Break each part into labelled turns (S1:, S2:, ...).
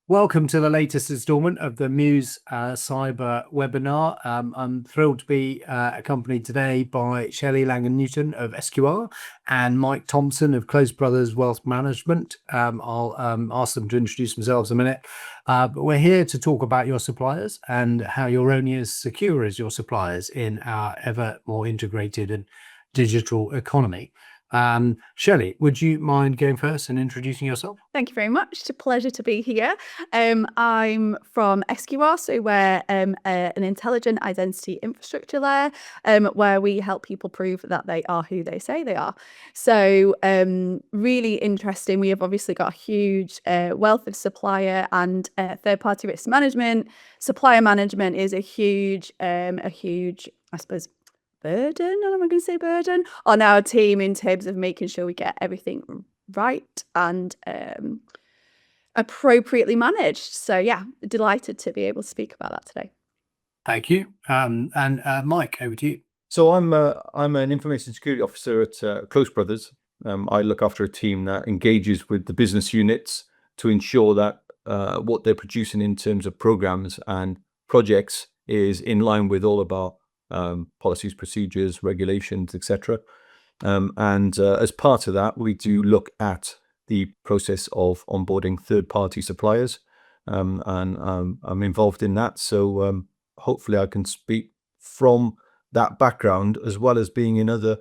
S1: Welcome to the latest installment of the Muse Cyber webinar. I'm thrilled to be accompanied today by Shelley Langan-Newton of SQR and Mike Thompson of Close Brothers Wealth Management. I'll ask them to introduce themselves in a minute. But we're here to talk about your suppliers and how you're only as secure as your suppliers in our ever more integrated and digital economy. Shelley, would you mind going first and introducing yourself?
S2: Thank you very much. It's a pleasure to be here. I'm from SQR, so we're an intelligent identity infrastructure layer where we help people prove that they are who they say they are. So really interesting. We have obviously got a huge wealth of supplier and third-party risk management. Supplier management is a huge, I suppose, burden, am I going to say burden, on our team in terms of making sure we get everything right and appropriately managed. So yeah, delighted to be able to speak about that today.
S1: Thank you. And Mike, over to you.
S3: So I'm an information security officer at Close Brothers. I look after a team that engages with the business units to ensure that what they're producing in terms of programs and projects is in line with all of our policies, procedures, regulations, etc. And as part of that, we do look at the process of onboarding third-party suppliers, and I'm involved in that. So hopefully I can speak from that background, as well as being in other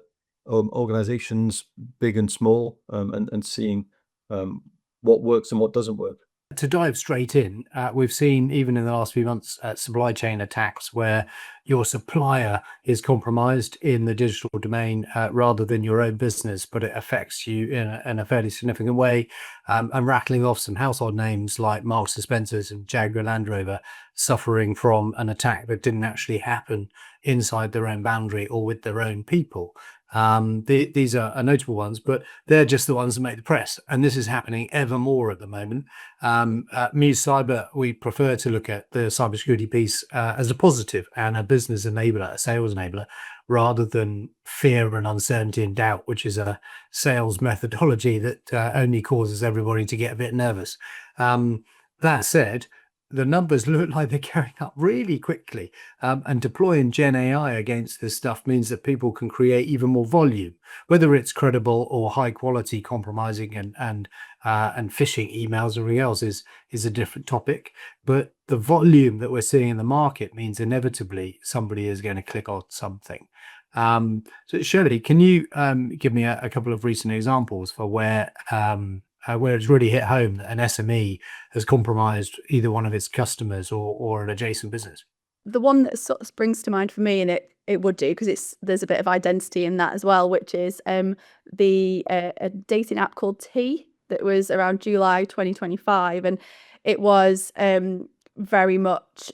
S3: organizations, big and small, and seeing what works and what doesn't work.
S1: To dive straight in, we've seen even in the last few months supply chain attacks where your supplier is compromised in the digital domain rather than your own business, but it affects you in a fairly significant way. I'm rattling off some household names like Marks and Spencer's and Jaguar Land Rover suffering from an attack that didn't actually happen inside their own boundary or with their own people. These are notable ones, but they're just the ones that make the press, and this is happening ever more at the moment. At Muse Cyber, we prefer to look at the cybersecurity piece as a positive and a business enabler, a sales enabler, rather than fear and uncertainty and doubt, which is a sales methodology that only causes everybody to get a bit nervous. That said, the numbers look like they're going up really quickly, and deploying Gen AI against this stuff means that people can create even more volume, whether it's credible or high quality compromising and phishing emails or everything else is a different topic. But the volume that we're seeing in the market means inevitably somebody is going to click on something. So Shirley, can you give me a couple of recent examples for where it's really hit home that an SME has compromised either one of its customers or an adjacent business?
S2: The one that sort of springs to mind for me, and it would do because there's a bit of identity in that as well, which is a dating app called T that was around July 2025, and it was very much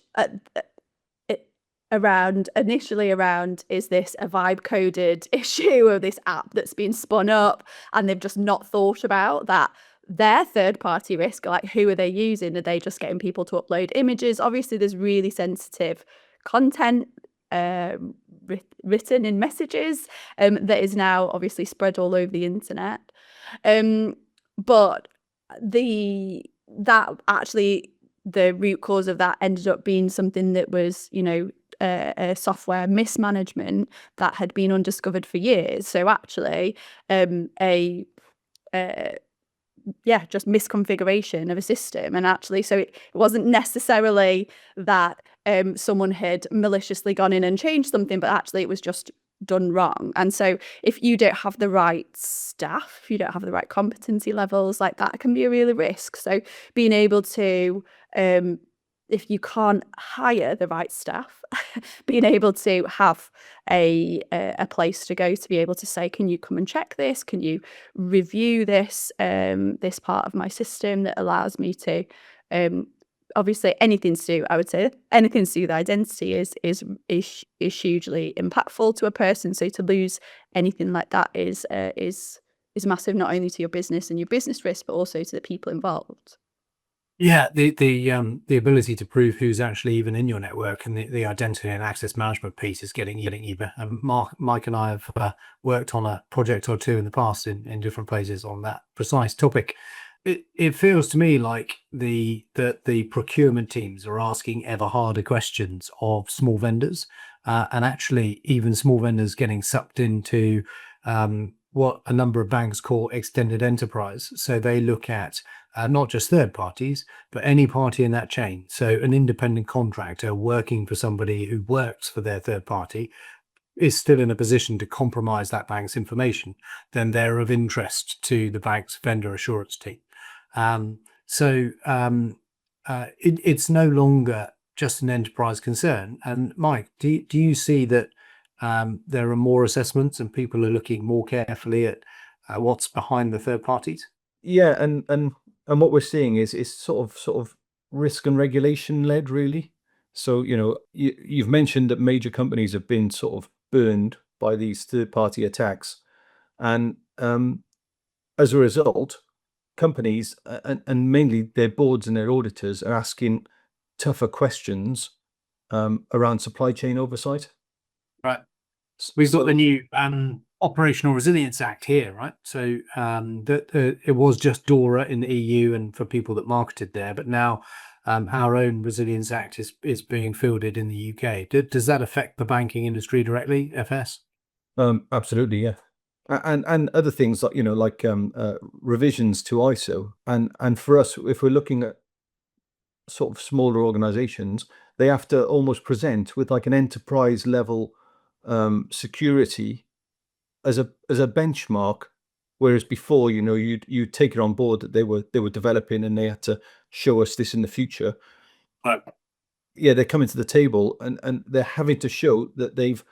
S2: initially around, is this a vibe coded issue of this app that's been spun up, and they've just not thought about that their third party risk, like who are they using? Are they just getting people to upload images? Obviously there's really sensitive content written in messages that is now obviously spread all over the internet, but the root cause of that ended up being something that was, a software mismanagement that had been undiscovered for years. So actually just misconfiguration of a system. And actually, so it wasn't necessarily that someone had maliciously gone in and changed something, but actually it was just done wrong. And so if you don't have the right staff, if you don't have the right competency levels, like that can be a real risk. So being able to if you can't hire the right staff, being able to have a place to go to be able to say, can you come and check this? Can you review this this part of my system that allows me to obviously anything to do with identity is hugely impactful to a person. So to lose anything like that is massive, not only to your business and your business risk, but also to the people involved.
S1: Yeah, the ability to prove who's actually even in your network and the identity and access management piece is getting even. Mike and I have worked on a project or two in the past in different places on that precise topic. it feels to me like the procurement teams are asking ever harder questions of small vendors, and actually even small vendors getting sucked into what a number of banks call extended enterprise. So they look at not just third parties, but any party in that chain. So an independent contractor working for somebody who works for their third party is still in a position to compromise that bank's information, then they're of interest to the bank's vendor assurance team. It's no longer just an enterprise concern. And Mike, do you see that there are more assessments and people are looking more carefully at what's behind the third parties?
S3: Yeah, and what we're seeing is sort of risk and regulation led, really. So, you've mentioned that major companies have been sort of burned by these third-party attacks, and as a result, companies and mainly their boards and their auditors are asking tougher questions around supply chain oversight.
S1: Right. We've got the new Operational Resilience Act here, right? So it was just DORA in the EU and for people that marketed there, but now our own Resilience Act is being fielded in the UK. Does that affect the banking industry directly, FS?
S3: Absolutely, yeah. And other things like revisions to ISO, and for us, if we're looking at sort of smaller organizations, they have to almost present with like an enterprise level security as a benchmark, whereas before, you'd take it on board that they were developing and they had to show us this in the future.
S1: Right.
S3: Yeah, they're coming to the table and they're having to show that they've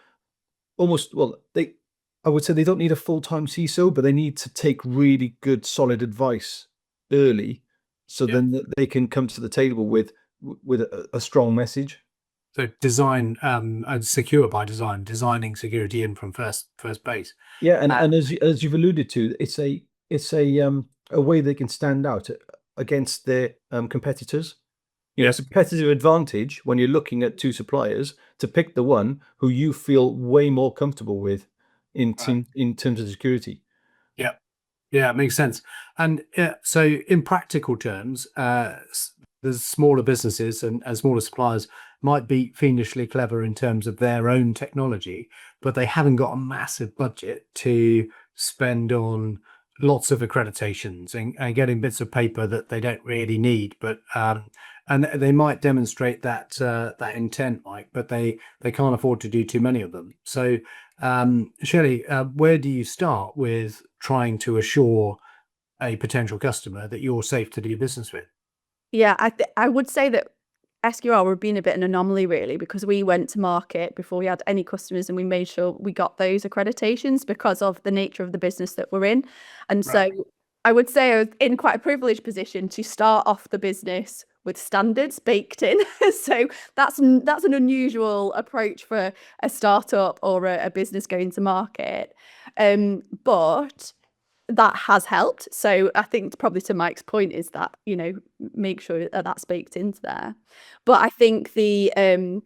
S3: I would say they don't need a full-time CISO, but they need to take really good, solid advice early, so then they can come to the table with a strong message.
S1: So design and secure by design, designing security in from first base.
S3: Yeah, and as you've alluded to, it's a way they can stand out against their competitors. It's a competitive advantage when you're looking at two suppliers to pick the one who you feel way more comfortable with in terms of security.
S1: Yeah, it makes sense. And so in practical terms, the smaller businesses and smaller suppliers might be fiendishly clever in terms of their own technology, but they haven't got a massive budget to spend on lots of accreditations and getting bits of paper that they don't really need. But and they might demonstrate that that intent, Mike, but they can't afford to do too many of them. So Shelley, where do you start with trying to assure a potential customer that you're safe to do business with?
S2: Yeah, I would say that SQL were being a bit an anomaly, really, because we went to market before we had any customers and we made sure we got those accreditations because of the nature of the business that we're in. And so I would say I was in quite a privileged position to start off the business with standards baked in. So that's an unusual approach for a startup or a business going to market. But that has helped. So I think probably to Mike's point is that, make sure that that's baked into there. But I think it's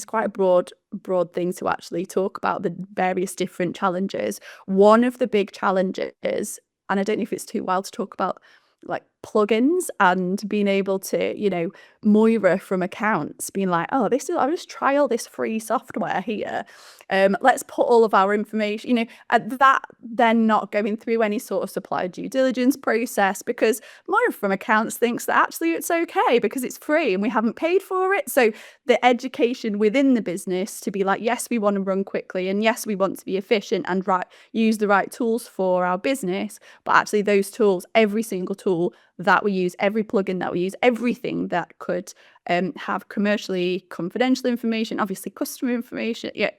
S2: quite a broad thing to actually talk about the various different challenges. One of the big challenges, and I don't know if it's too wild to talk about, like plugins and being able to, Moira from accounts being like, oh, I'll just trial this free software here. Let's put all of our information, that then not going through any sort of supplier due diligence process, because Moira from accounts thinks that actually it's okay because it's free and we haven't paid for it. So the education within the business to be like, yes, we want to run quickly and yes, we want to be efficient and use the right tools for our business, but actually those tools, every single tool that we use, every plugin that we use, everything that could have commercially confidential information, obviously customer information. Yeah,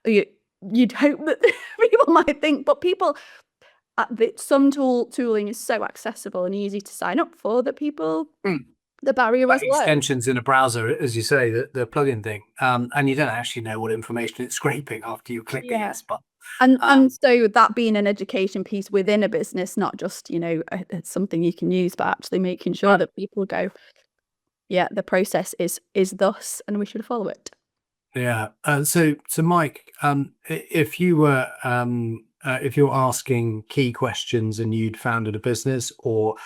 S2: you'd hope that people might think, but people, some tooling is so accessible and easy to sign up for that people, the barrier was low.
S1: Extensions in a browser, as you say, the plugin thing, and you don't actually know what information it's scraping after you click the yes button.
S2: And so that being an education piece within a business, not just, it's something you can use, but actually making sure that people go, yeah, the process is thus, and we should follow it.
S1: Yeah. So Mike, if you were if you're asking key questions and you'd founded a business, or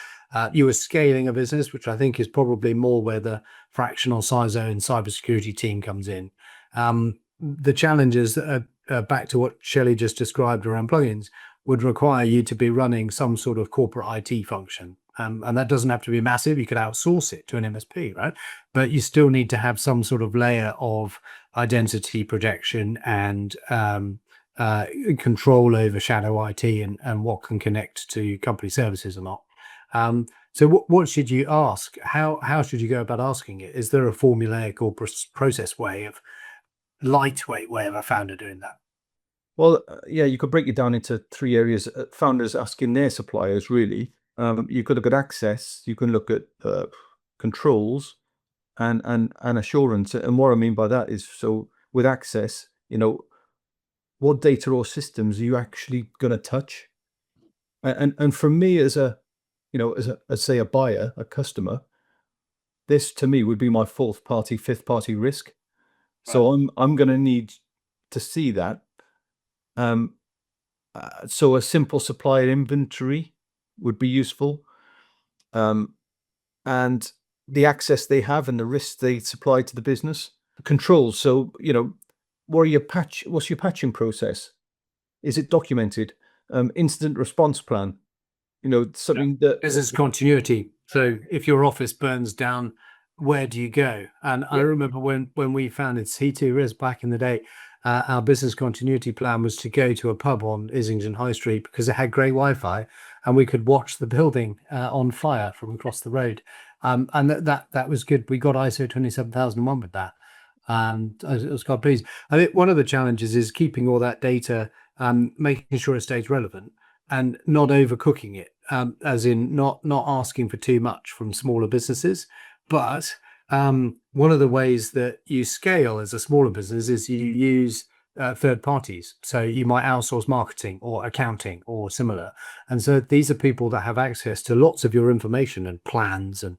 S1: you were scaling a business, which I think is probably more where the fractional CISO and cybersecurity team comes in. The challenges that are back to what Shelley just described around plugins would require you to be running some sort of corporate IT function. And that doesn't have to be massive. You could outsource it to an MSP, right? But you still need to have some sort of layer of identity protection and control over shadow IT and what can connect to company services or not. So what should you ask? How should you go about asking it? Is there a formulaic or process way of lightweight way of a founder doing that?
S3: Well, yeah, you could break it down into 3 areas. Founders asking their suppliers, really. You could look at access, you can look at controls and assurance. And what I mean by that is, so with access, what data or systems are you actually going to touch? And for me, as say a buyer, a customer, this to me would be my 4th party, 5th party risk. So I'm going to need to see that. So a simple supplier inventory would be useful, and the access they have and the risks they supply to the business. Controls. So what's your patching process? Is it documented? Incident response plan. Something that
S1: Business continuity. So if your office burns down, where do you go? And I remember when we founded C2RIS back in the day, our business continuity plan was to go to a pub on Islington High Street because it had great Wi-Fi and we could watch the building on fire from across the road. And that was good. We got ISO 27001 with that. And I was quite pleased. I think one of the challenges is keeping all that data, making sure it stays relevant and not overcooking it, as in not asking for too much from smaller businesses. But one of the ways that you scale as a smaller business is you use third parties. So you might outsource marketing or accounting or similar. And so these are people that have access to lots of your information and plans and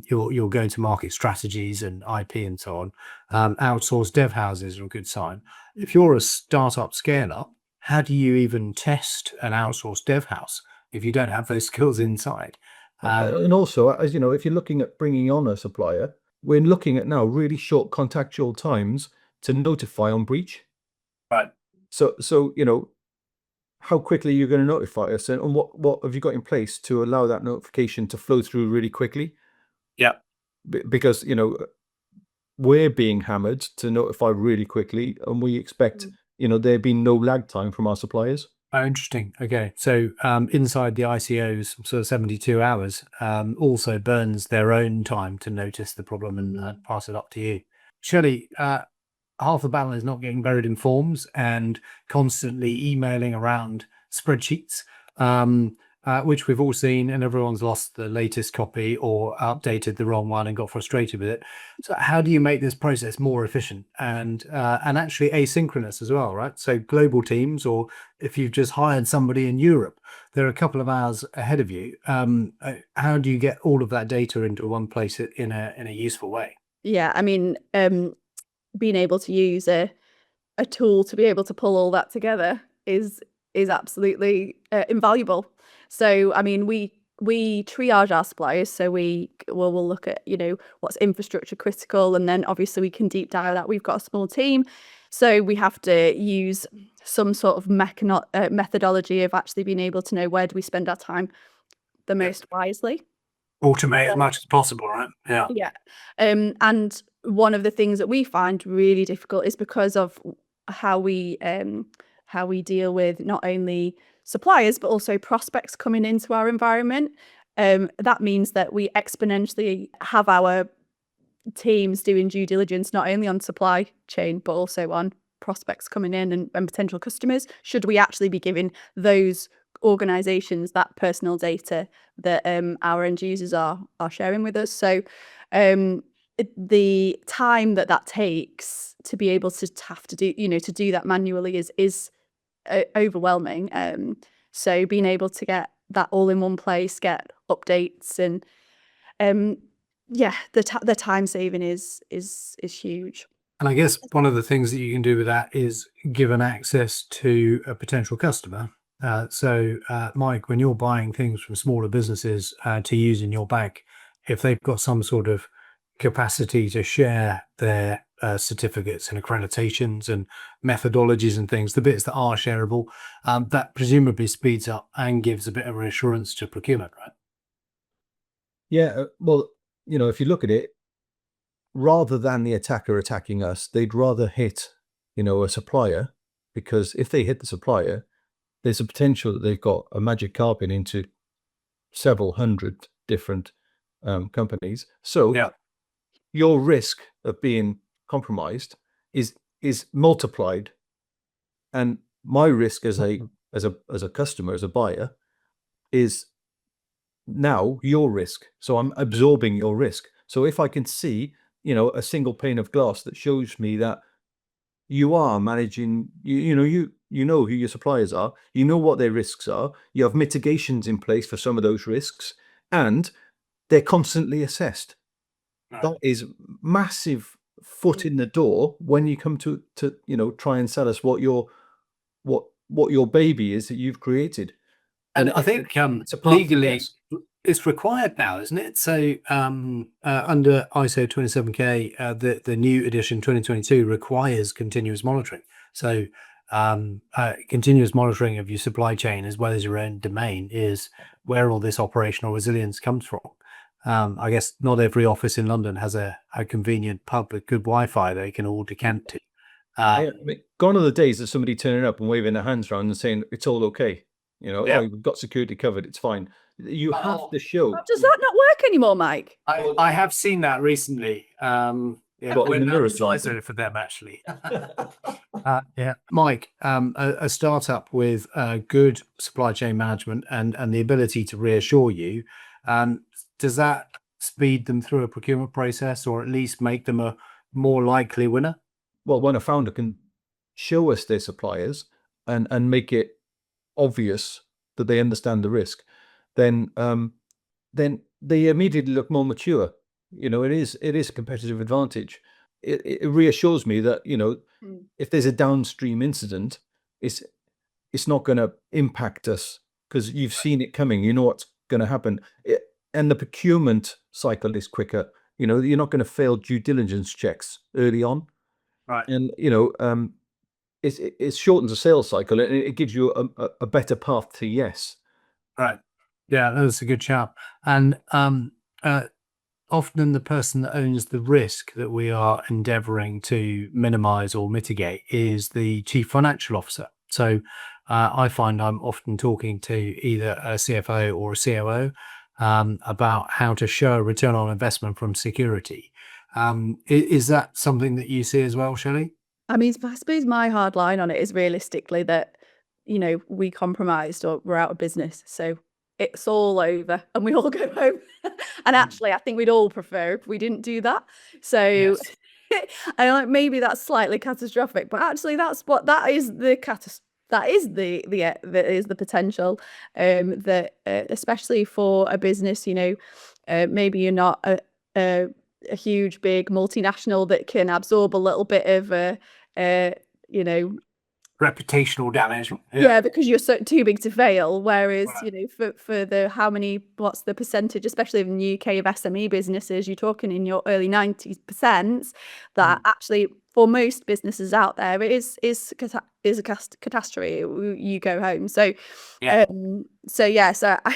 S1: your go-to-market strategies and IP and so on. Outsourced dev houses are a good sign. If you're a startup scale-up, how do you even test an outsourced dev house if you don't have those skills inside?
S3: And also, as if you're looking at bringing on a supplier, we're looking at now really short contactual times to notify on breach.
S1: Right.
S3: So how quickly you're going to notify us, and what have you got in place to allow that notification to flow through really quickly?
S1: Yeah.
S3: Because we're being hammered to notify really quickly, and we expect there being no lag time from our suppliers.
S1: Oh, interesting. Okay. So inside the ICO's sort of 72 hours also burns their own time to notice the problem and pass it up to you. Shelley, half the battle is not getting buried in forms and constantly emailing around spreadsheets, which we've all seen, and everyone's lost the latest copy or updated the wrong one and got frustrated with it. So how do you make this process more efficient and actually asynchronous as well, right? So global teams, or if you've just hired somebody in Europe, they're a couple of hours ahead of you. How do you get all of that data into one place in a useful way?
S2: Yeah, I mean, being able to use a tool to be able to pull all that together is absolutely invaluable. So I mean, we triage our suppliers, so we'll look at what's infrastructure critical, and then obviously we can deep dive that. We've got a small team, so we have to use some sort of methodology of actually being able to know where do we spend our time the most wisely.
S1: Automate as much as possible, right? Yeah.
S2: Yeah. And one of the things that we find really difficult is because of how we deal with not only suppliers but also prospects coming into our environment. That means that we exponentially have our teams doing due diligence not only on supply chain but also on prospects coming in and potential customers, should we actually be giving those organizations that personal data that our end users are sharing with us. So the time that takes to be able to have to do to do that manually is overwhelming. So being able to get that all in one place, get updates, and the time saving is huge.
S1: And I guess one of the things that you can do with that is give an access to a potential customer. So, Mike, when you're buying things from smaller businesses to use in your bank, if they've got some sort of capacity to share their certificates and accreditations and methodologies and things, the bits that are shareable, that presumably speeds up and gives a bit of reassurance to procurement, right?
S3: Yeah, well, if you look at it, rather than the attacker attacking us, they'd rather hit, a supplier, because if they hit the supplier, there's a potential that they've got a magic carpet into several hundred different companies. So
S1: Yeah.
S3: your risk of being compromised is multiplied, and my risk as a customer, as a buyer, is now your risk. So I'm absorbing your risk. So if I can see, a single pane of glass that shows me that you are managing, you know who your suppliers are, you know what their risks are, you have mitigations in place for some of those risks, and they're constantly assessed.
S1: Right.
S3: That is massive foot in the door when you come to try and sell us what your baby is that you've created.
S1: And I think
S3: it's a part of the
S1: legally
S3: risk.
S1: it's required now, isn't it? So under ISO 27K, the new edition 2022 requires continuous monitoring. So continuous monitoring of your supply chain as well as your own domain is where all this operational resilience comes from. I guess not every office in London has a convenient pub with good Wi-Fi they can all decant to.
S3: I mean, gone are the days of somebody turning up and waving their hands around and saying it's all okay.
S1: Yeah.
S3: Oh, we've got security covered, it's fine. You have to show.
S2: Does that not work anymore, Mike?
S1: I have seen that recently. Yeah,
S3: What, in the mirror,
S1: CISO for them actually. Yeah, Mike, a startup with good supply chain management and the ability to reassure you, does that speed them through a procurement process, or at least make them a more likely winner?
S3: Well, when a founder can show us their suppliers and make it obvious that they understand the risk, then they immediately look more mature. It is a competitive advantage. It reassures me that if there's a downstream incident, it's not going to impact us because you've seen it coming. You know what's going to happen, and the procurement cycle is quicker. You're not going to fail due diligence checks early on.
S1: Right.
S3: And it shortens the sales cycle, and it gives you a better path to yes.
S1: Right. Yeah, that's a good shout. And often the person that owns the risk that we are endeavoring to minimize or mitigate is the chief financial officer. So I find I'm often talking to either a CFO or a COO about how to show a return on investment from security. Is that something that you see as well, Shelley?
S2: I mean, I suppose my hard line on it is realistically that, we compromised or we're out of business. So it's all over and we all go home. And actually, I think we'd all prefer if we didn't do that. So
S1: Yes.
S2: I like maybe that's slightly catastrophic, but actually that is the potential that especially for a business, maybe you're not a huge big multinational that can absorb a little bit of
S1: Reputational damage.
S2: yeah, because you're too big to fail. Whereas,
S1: Right.
S2: for what's the percentage, especially in the UK, of SME businesses, you're talking in your early 90% that actually for most businesses out there, it is a catastrophe. You go home. So,
S1: Yeah.
S2: so I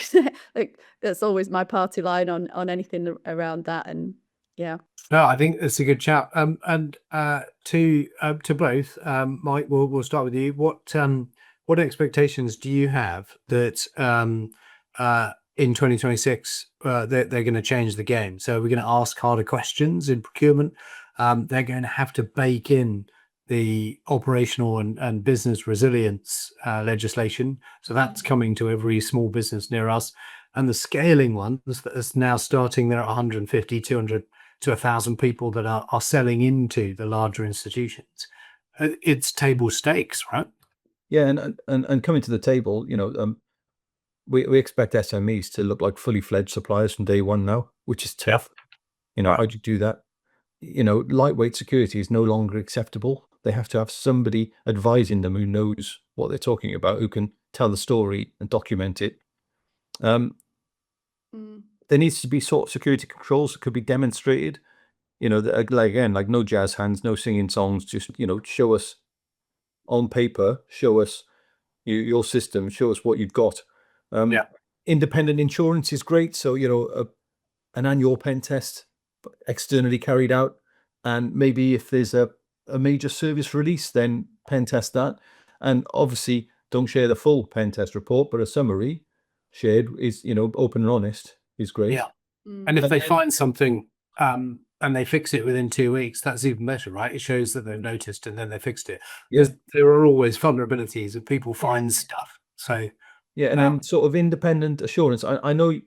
S2: like that's always my party line on anything around that. And yeah.
S1: No, I think that's a good chat. And to both, Mike, we'll start with you. What expectations do you have that in 2026 they're going to change the game? So we're going to ask harder questions in procurement. They're going to have to bake in the operational and business resilience legislation. So that's coming to every small business near us. And the scaling ones that's now starting there at 150, 200 to 1,000 people that are selling into the larger institutions. It's table stakes, right?
S3: Yeah, and coming to the table, we expect SMEs to look like fully fledged suppliers from day one now, which is tough.
S1: Right.
S3: How'd you do that? lightweight security is no longer acceptable. They have to have somebody advising them who knows what they're talking about, who can tell the story and document it. There needs to be sort of security controls that could be demonstrated. Like no jazz hands, no singing songs. Just show us on paper, show us your system, show us what you've got. Independent insurance is great. So an annual pen test externally carried out, and maybe if there's a major service release, then pen test that. And obviously don't share the full pen test report, but a summary shared is open and honest is great.
S1: And if they find something and they fix it within 2 weeks, that's even better, right? It shows that they've noticed and then they fixed it. There are always vulnerabilities if people find stuff. So
S3: and then sort of independent assurance. I know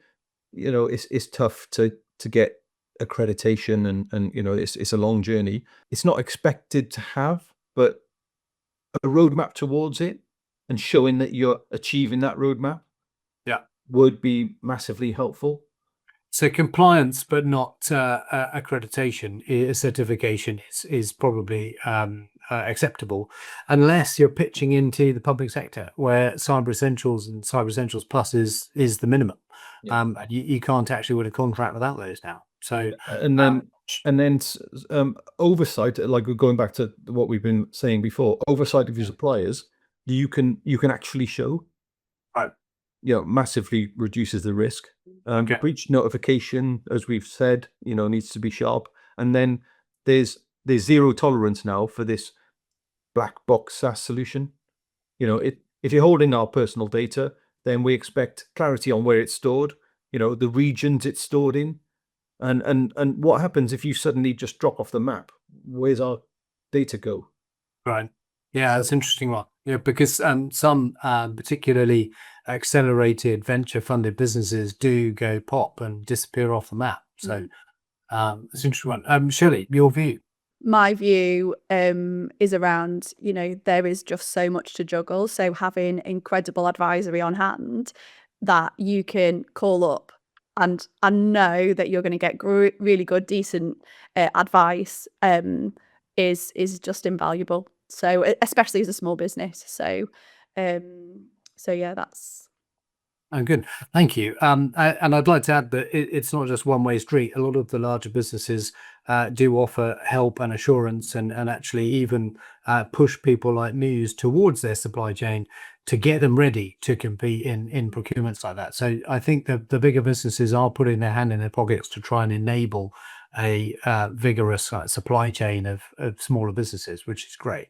S3: it's tough to get accreditation, and it's a long journey. It's not expected to have, but a roadmap towards it and showing that you're achieving that roadmap would be massively helpful.
S1: So compliance, but not accreditation, certification is probably acceptable, unless you're pitching into the public sector, where Cyber Essentials and Cyber Essentials Plus is the minimum. You can't actually win a contract without those now. So
S3: and then oversight, like going back to what we've been saying before, oversight of your suppliers, you can actually show.
S1: Right.
S3: Massively reduces the risk. Breach notification, as we've said, needs to be sharp. And then there's zero tolerance now for this black box SaaS solution. If you're holding our personal data, then we expect clarity on where it's stored, the regions it's stored in, and what happens if you suddenly just drop off the map? Where's our data go?
S1: Right. Yeah, that's an interesting one. Because some particularly accelerated venture-funded businesses do go pop and disappear off the map. So it's an interesting one. Shelley, your view?
S2: My view is around, there is just so much to juggle. So having incredible advisory on hand that you can call up and know that you're going to get really good, decent advice is just invaluable. So especially as a small business. So yeah, that's.
S1: Oh, good. Thank you. And I'd like to add that it's not just one-way street. A lot of the larger businesses do offer help and assurance, and actually even push people like Muse towards their supply chain to get them ready to compete in procurements like that. So I think the bigger businesses are putting their hand in their pockets to try and enable a vigorous supply chain of smaller businesses, which is great.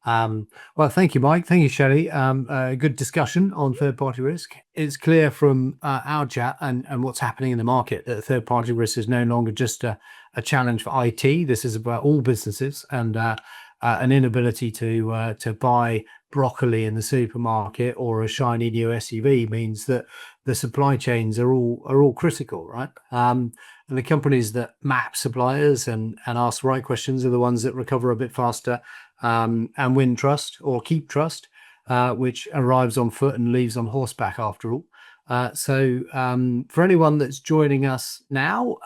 S1: Well, thank you, Mike. Thank you, Shelley. A good discussion on third-party risk. It's clear from our chat and what's happening in the market that third-party risk is no longer just a challenge for IT. This is about all businesses, and an inability to buy broccoli in the supermarket or a shiny new SUV means that the supply chains are all critical, right? And the companies that map suppliers and ask the right questions are the ones that recover a bit faster and win trust or keep trust, which arrives on foot and leaves on horseback after all. So for anyone that's joining us now,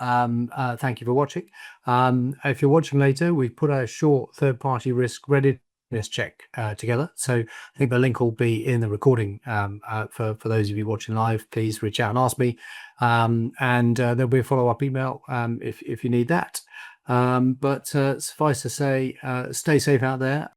S1: thank you for watching. If you're watching later, we've put a short third-party risk readiness check together. So I think the link will be in the recording. For those of you watching live, please reach out and ask me. And there'll be a follow-up email if you need that. But suffice to say, stay safe out there.